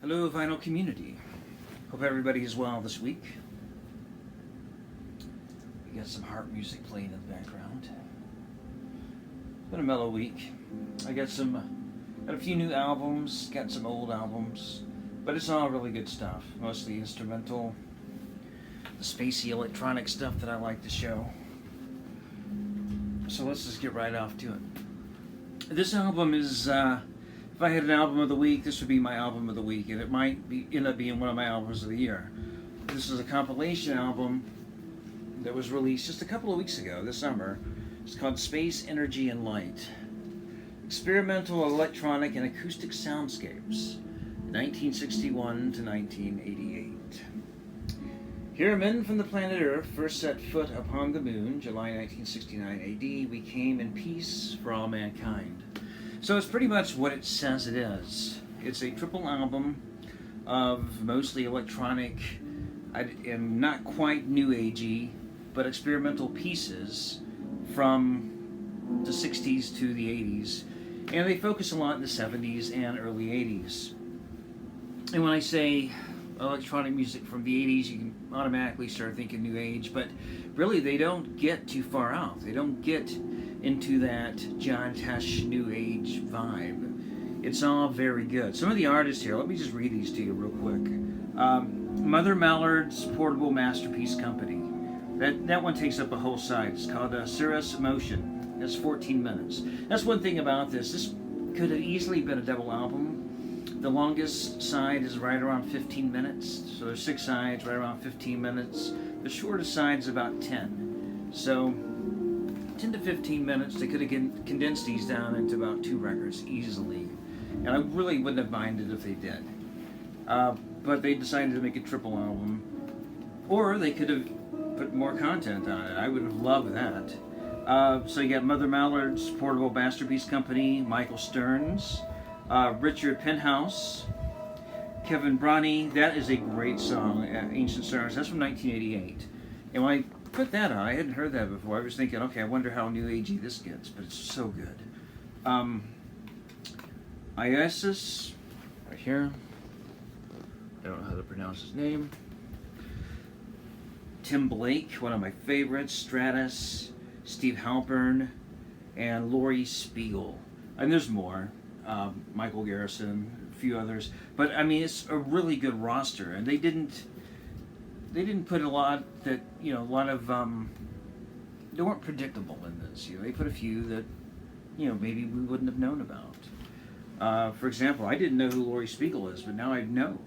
Hello, vinyl community. Hope everybody is well this week. We got some harp music playing in the background. It's been a mellow week. I got a few new albums, got some old albums, but it's all really good stuff. Mostly instrumental, the spacey electronic stuff that I like to show. So let's just get right off to it. This album is. If I had an album of the week, this would be my album of the week, and it might end up being one of my albums of the year. This is a compilation album that was released just a couple of weeks ago, this summer. It's called Space, Energy, and Light. Experimental Electronic and Acoustic Soundscapes, 1961 to 1988. Here, men from the planet Earth first set foot upon the moon, July 1969 AD. We came in peace for all mankind. So it's pretty much what it says it is. It's a triple album of mostly electronic and not quite new agey, but experimental pieces from the 60s to the 80s. And they focus a lot in the 70s and early 80s. And when I say electronic music from the 80s, you can automatically start thinking new age, but really they don't get too far out. They don't get into that John Tesh new age vibe. It's all very good. Some of the artists here, let me just read these to you real quick. Mother Mallard's Portable Masterpiece Company. That one takes up a whole side. It's called Cirrus Motion. That's 14 minutes. That's one thing about this. This could have easily been a double album. The longest side is right around 15 minutes. So there's 6 sides, right around 15 minutes. The shortest side is about 10. So 10 to 15 minutes, they could have condensed these down into about 2 records easily. And I really wouldn't have minded if they did. But they decided to make a triple album. Or they could have put more content on it. I would have loved that. So you got Mother Mallard's Portable Masterpiece Company, Michael Stearns, Richard Penhouse, Kevin Brani. That is a great song, Ancient Stars. That's from 1988. And when I put that on, I hadn't heard that before. I was thinking, okay, I wonder how new agey this gets, but it's so good. Isis, right here. I don't know how to pronounce his name. Tim Blake, one of my favorites. Stratus, Steve Halpern, and Laurie Spiegel. And there's more. Michael Garrison, a few others. But I mean, it's a really good roster, and they didn't put a lot that, a lot of, they weren't predictable in this. They put a few that, maybe we wouldn't have known about. For example, I didn't know who Laurie Spiegel is, but now I know.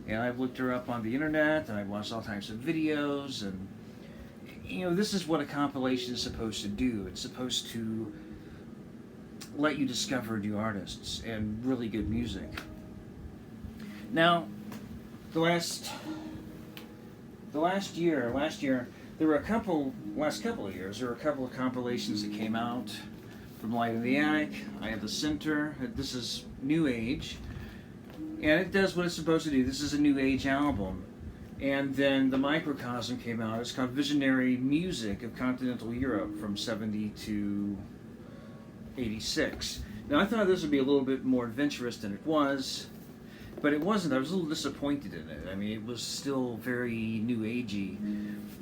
And I've looked her up on the internet, and I've watched all types of videos, and, this is what a compilation is supposed to do. It's supposed to let you discover new artists and really good music. Now, last year, there were last couple of years, there were a couple of compilations that came out from Light in the Attic, Eye of the Center. This is New Age, and it does what it's supposed to do. This is a New Age album. And then the Microcosm came out. It's called Visionary Music of Continental Europe from 70 to 86. Now, I thought this would be a little bit more adventurous than it was, but it wasn't. I was a little disappointed in it. I mean, it was still very new agey.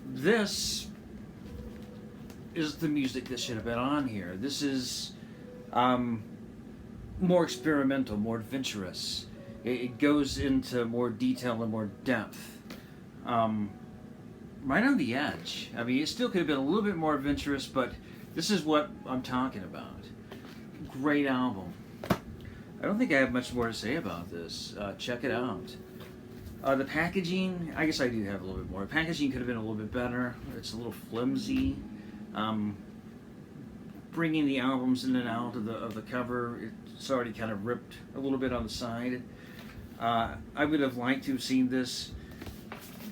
This is the music that should have been on here. This is more experimental, more adventurous. It goes into more detail and more depth. Right on the edge. I mean, it still could have been a little bit more adventurous, but this is what I'm talking about. Great album. I don't think I have much more to say about this. Check it out. The packaging, I guess I do have a little bit more. The packaging could have been a little bit better. It's a little flimsy. Bringing the albums in and out of the cover, it's already kind of ripped a little bit on the side. I would have liked to have seen this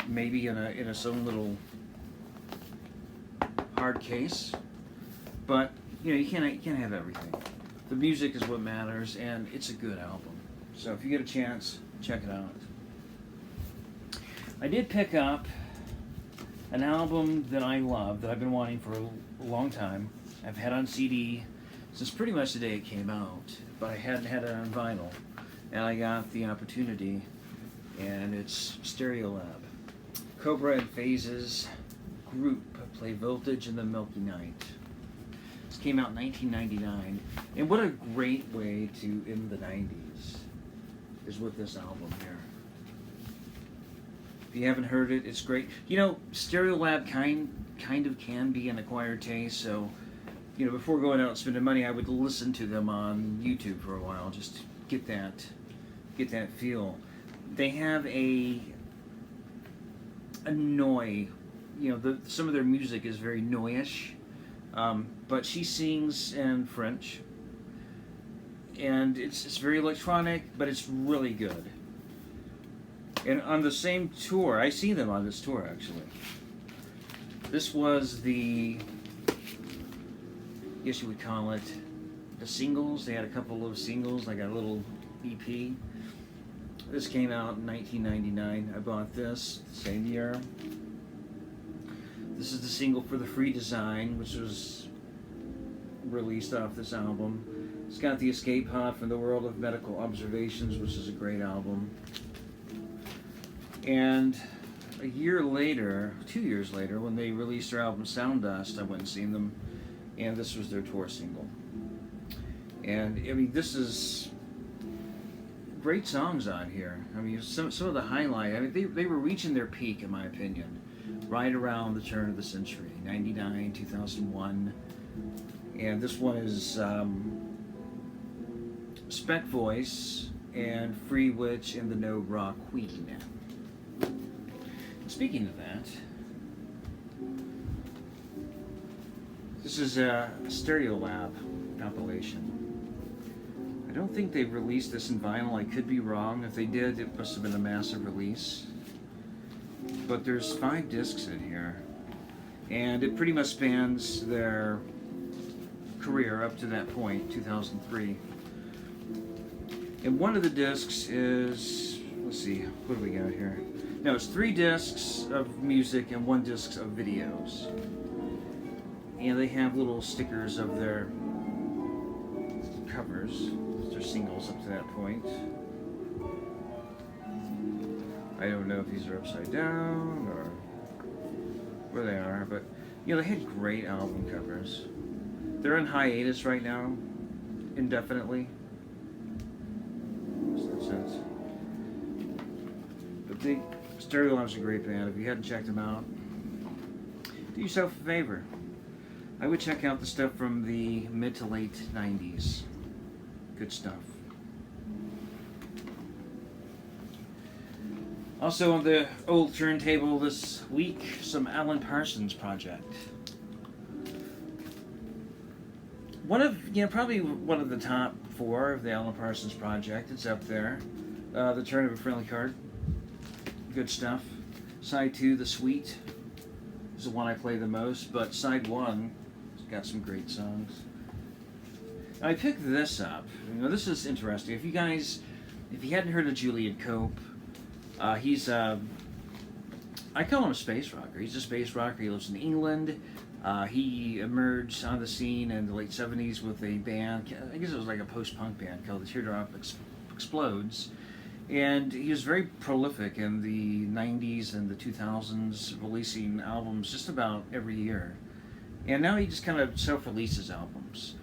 maybe in its own little hard case, but you can't have everything. The music is what matters, and it's a good album. So if you get a chance, check it out. I did pick up an album that I love, that I've been wanting for a long time. I've had on CD since pretty much the day it came out, but I hadn't had it on vinyl. and I got the opportunity, and it's Stereolab. Cobra and Phases group play Voltage in the Milky Night. This came out in 1999, and what a great way to end the 90s is with this album here. If you haven't heard it, it's great. You know, Stereolab kind of can be an acquired taste, so you know, before going out and spending money, I would listen to them on YouTube for a while, just to get that feel. They have a noise. You know, some of their music is very noyish, but she sings in French, and it's very electronic, but it's really good. And on the same tour, I see them on this tour actually. This was the, I guess you would call it, the singles. They had a couple of singles, like a little EP. This came out in 1999. I bought this the same year. This is the single for the Free Design, which was released off this album. It's got the Escape Pod from the World of Medical Observations, which is a great album. And a year later, 2 years later, when they released their album Sound Dust, I went and seen them, and this was their tour single. And I mean, this is great songs on here. I mean, some of the highlight. I mean, they were reaching their peak, in my opinion, right around the turn of the century, 99, 2001. And this one is Spec Voice and Free Witch and the No Rock Queen. Speaking of that, this is a Stereolab compilation. I don't think they've released this in vinyl. I could be wrong. If they did, it must have been a massive release. But there's 5 discs in here, and it pretty much spans their career up to that point, 2003. And one of the discs is, let's see, what do we got here? No, it's 3 discs of music and 1 disc of videos. And they have little stickers of their covers, their singles up to that point. I don't know if these are upside down or where they are, but you know, they had great album covers. They're in hiatus right now, indefinitely. What's that sense? But Stereolab's a great band. If you hadn't checked them out, do yourself a favor. I would check out the stuff from the mid to late 90s. Good stuff. Also on the old turntable this week, some Alan Parsons Project. Probably one of the top 4 of the Alan Parsons Project. It's up there. The Turn of a Friendly Card. Good stuff. Side 2, The Sweet, is the one I play the most, but Side 1 has got some great songs. I picked this up. You know, this is interesting. If you hadn't heard of Julian Cope, he's I call him a space rocker. He's a space rocker. He lives in England. He emerged on the scene in the late 70s with a band, I guess it was like a post-punk band called the Teardrop Explodes. And he was very prolific in the 90s and the 2000s, releasing albums just about every year. And now he just kind of self-releases albums.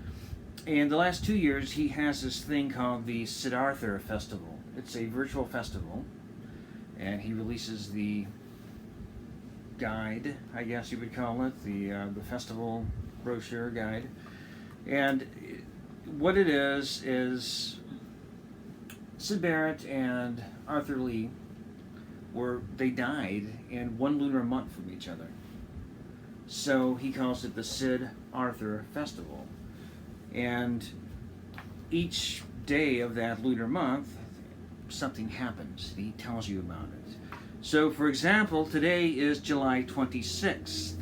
And the last 2 years, he has this thing called the Siddhartha Festival. It's a virtual festival, and he releases the guide, I guess you would call it, the festival brochure guide. And what it is Syd Barrett and Arthur Lee they died in 1 lunar month from each other. So he calls it the Syd Arthur Festival. And each day of that lunar month, something happens. He tells you about it. So, for example, today is July 26th.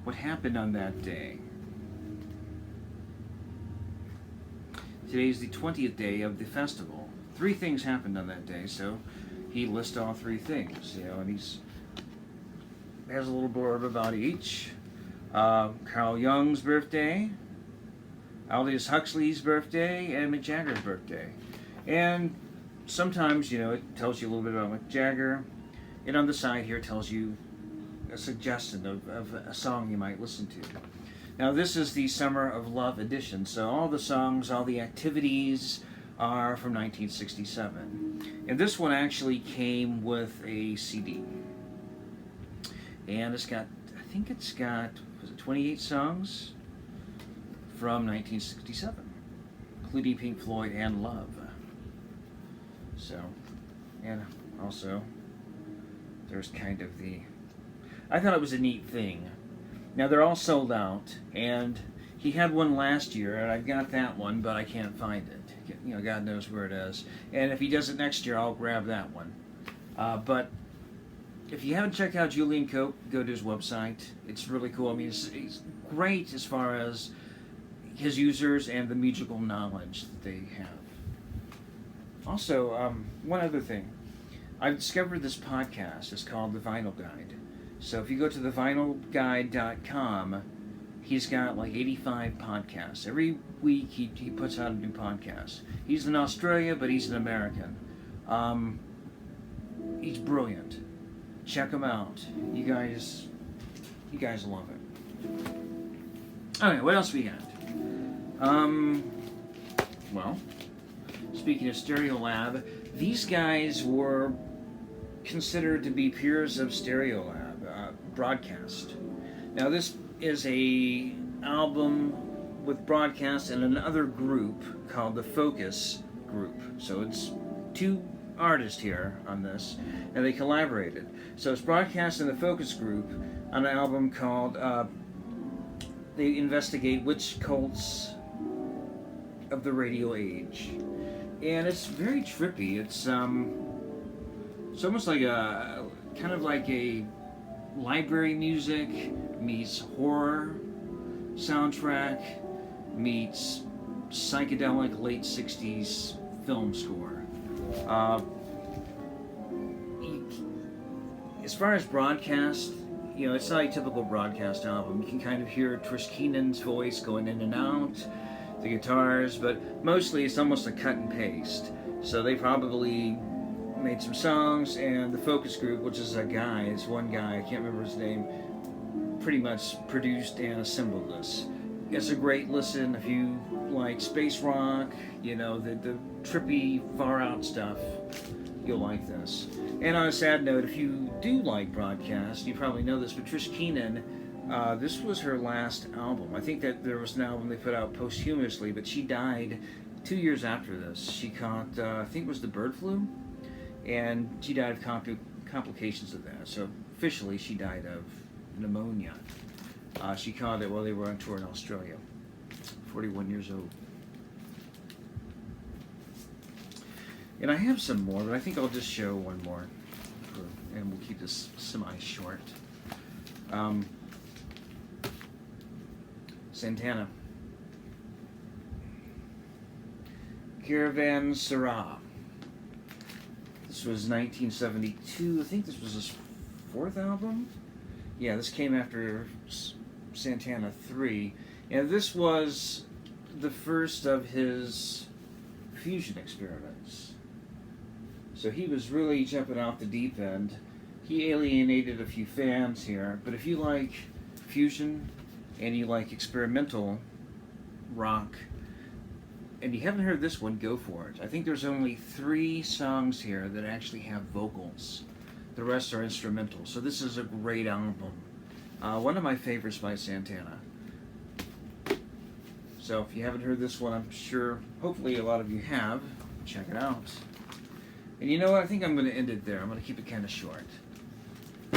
What happened on that day? Today is the 20th day of the festival. 3 things happened on that day, so he lists all 3 things, you know, and he has a little blurb about each. Carl Jung's birthday, Aldous Huxley's birthday and Mick Jagger's birthday. And sometimes, it tells you a little bit about Mick Jagger. And on the side here, it tells you a suggestion of a song you might listen to. Now, this is the Summer of Love edition, so all the songs, all the activities are from 1967. And this one actually came with a CD. And was it 28 songs from 1967, including Pink Floyd and Love. So, and also, there's kind of I thought it was a neat thing. Now, they're all sold out, and he had one last year, and I've got that one, but I can't find it. God knows where it is. And if he does it next year, I'll grab that one. But if you haven't checked out Julian Cope, go to his website. It's really cool. I mean, it's great as far as his users and the musical knowledge that they have. Also, one other thing. I've discovered this podcast. It's called The Vinyl Guide. So if you go to thevinylguide.com, he's got like 85 podcasts. Every week he puts out a new podcast. He's in Australia, but he's an American. He's brilliant. Check him out. You guys love it. Okay, what else we got? Well, speaking of Stereolab, these guys were considered to be peers of Stereolab Broadcast. Now, this is a album with Broadcast and another group called the Focus Group. So it's two artists here on this, and they collaborated. So it's Broadcast and the Focus Group on an album called they investigate witch cults of the radio age, and it's very trippy. It's almost like a kind of like a library music meets horror soundtrack meets psychedelic late 60s film score. As far as Broadcast, it's not a typical Broadcast album. You can kind of hear Trish Keenan's voice going in and out, the guitars, but mostly it's almost a cut and paste. So they probably made some songs, and the Focus Group, which is one guy, I can't remember his name, pretty much produced and assembled this. It's a great listen if you like space rock, the trippy, far out stuff. You'll like this. And on a sad note, if you do like Broadcast, you probably know this, but Trish Keenan, this was her last album. I think that there was an album they put out posthumously, but she died 2 years after this. She caught, I think it was the bird flu, and she died of complications of that. So officially, she died of pneumonia. She caught it while they were on tour in Australia. 41 years old. And I have some more, but I think I'll just show one more, and we'll keep this semi-short. Santana. Caravanserai. This was 1972. I think this was his fourth album. Yeah, this came after Santana 3. And this was the first of his fusion experiments. So he was really jumping off the deep end. He alienated a few fans here, but if you like fusion and you like experimental rock, and you haven't heard this one, go for it. I think there's only 3 songs here that actually have vocals. The rest are instrumental. So this is a great album. One of my favorites by Santana. So if you haven't heard this one, I'm sure, hopefully a lot of you have. Check it out. And you know what? I think I'm going to end it there. I'm going to keep it kind of short.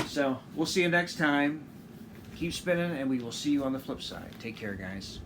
So we'll see you next time. Keep spinning, and we will see you on the flip side. Take care, guys.